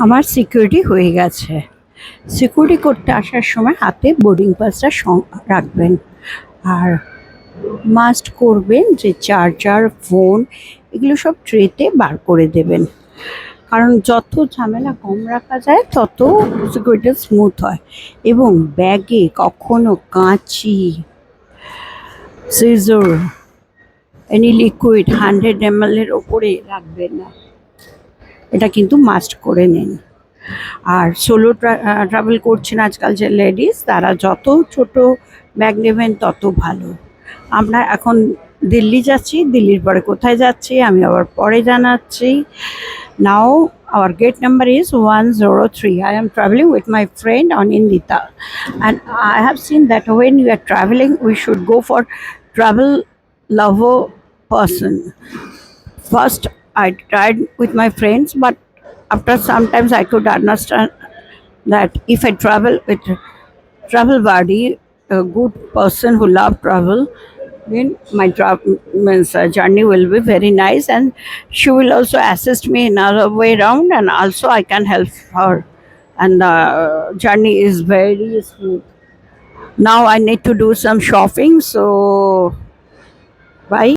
আমার সিকিউরিটি হয়ে গেছে। সিকিউরিটি করতে আসার সময় হাতে বোর্ডিং পাসটা রাখবেন, আর মাস্ট করবেন যে চার্জার, ফোন এগুলো সব ট্রেতে বার করে দেবেন, কারণ যত ঝামেলা কম রাখা যায় তত সিকিউরিটি স্মুথ হয়। এবং ব্যাগে কখনো কাঁচি, সিজর, এনি লিকুইড 100 ml এর ওপরে রাখবেন না, এটা কিন্তু মাস্ট করে নিন। আর সোলো ট্রাভেল করছেন আজকাল যে লেডিস, তারা যত ছোট ব্যাগ নেবেন তত ভালো। আমরা এখন দিল্লি যাচ্ছি, দিল্লির পরে কোথায় যাচ্ছি আমি আবার পরে জানাচ্ছি। নাও our gate number is 103. I am traveling with my friend Anindita, and I have seen that when we are traveling we should go for travel lover person. First I tried with my friends, but after sometimes I could understand that if I travel with travel buddy, a good person who love travel, then my journey will be very nice, and she will also assist me in other way around, and also I can help her, and the journey is very smooth. Now I need to do some shopping, so bye.